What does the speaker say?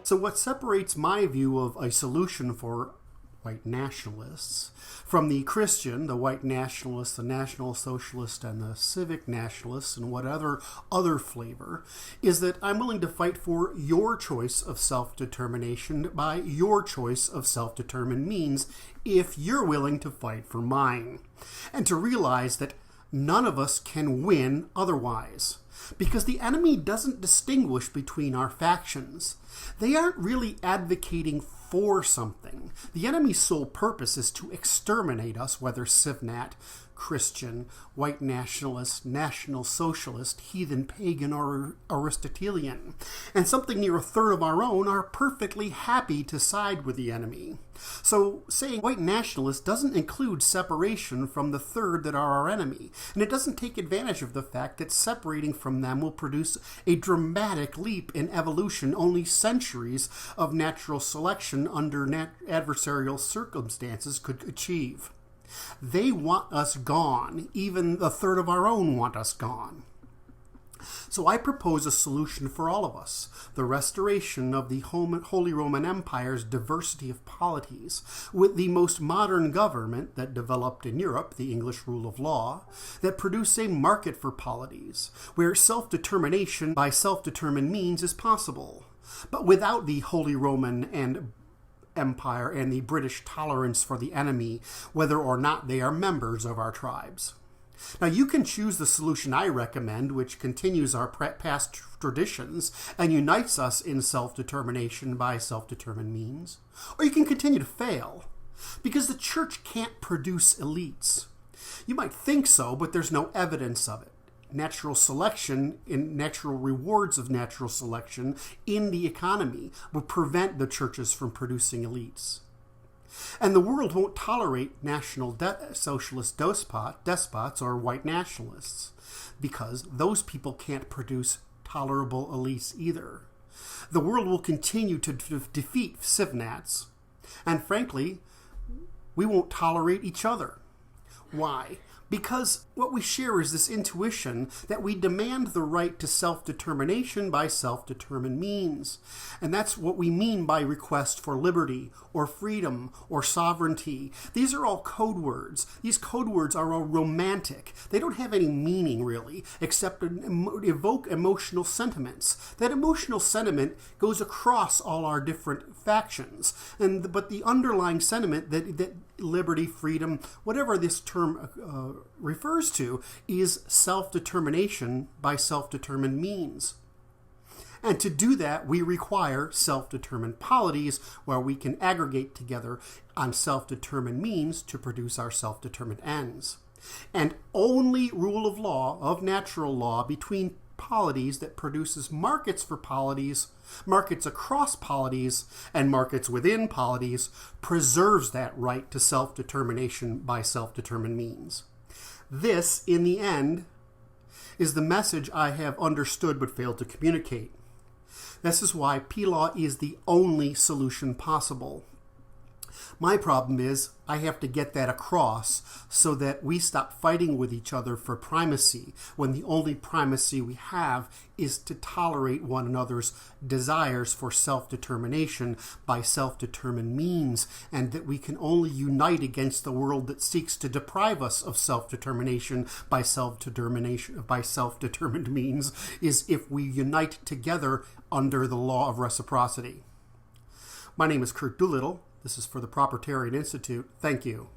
So what separates my view of a solution for white nationalists from the Christian, the white nationalist, the National Socialist, and the civic nationalists, and whatever other flavor, is that I'm willing to fight for your choice of self-determination by your choice of self-determined means if you're willing to fight for mine. And to realize that none of us can win otherwise. Because the enemy doesn't distinguish between our factions. They aren't really advocating for something. The enemy's sole purpose is to exterminate us, whether Civnat, Christian, white nationalist, National Socialist, heathen pagan, or Aristotelian. And something near a third of our own are perfectly happy to side with the enemy. So saying white nationalist doesn't include separation from the third that are our enemy. And it doesn't take advantage of the fact that separating from them will produce a dramatic leap in evolution only centuries of natural selection under adversarial circumstances could achieve. They want us gone. Even the third of our own want us gone. So I propose a solution for all of us, the restoration of the Holy Roman Empire's diversity of polities, with the most modern government that developed in Europe, the English rule of law, that produced a market for polities, where self-determination by self-determined means is possible, but without the Holy Roman Empire and the British tolerance for the enemy, whether or not they are members of our tribes. Now, you can choose the solution I recommend, which continues our past traditions and unites us in self-determination by self-determined means. Or you can continue to fail, because the church can't produce elites. You might think so, but there's no evidence of it. Natural selection and natural rewards of natural selection in the economy will prevent the churches from producing elites. And the world won't tolerate national socialist despots or white nationalists, because those people can't produce tolerable elites either. The world will continue to defeat Civnats, and frankly, we won't tolerate each other. Why? Because what we share is this intuition that we demand the right to self-determination by self-determined means. And that's what we mean by request for liberty, or freedom, or sovereignty. These are all code words. These code words are all romantic. They don't have any meaning, really, except to evoke emotional sentiments. That emotional sentiment goes across all our different factions. But the underlying sentiment that liberty, freedom, whatever this term refers to, is self-determination by self-determined means. And to do that, we require self-determined polities where we can aggregate together on self-determined means to produce our self-determined ends. And only rule of law, of natural law, between polities that produces markets for polities, markets across polities, and markets within polities, preserves that right to self-determination by self-determined means. This, in the end, is the message I have understood but failed to communicate. This is why P-Law is the only solution possible. My problem is I have to get that across so that we stop fighting with each other for primacy when the only primacy we have is to tolerate one another's desires for self-determination by self-determined means, and that we can only unite against the world that seeks to deprive us of self-determination by self-determined means is if we unite together under the law of reciprocity. My name is Kurt Doolittle. This is for the Propertarian Institute. Thank you.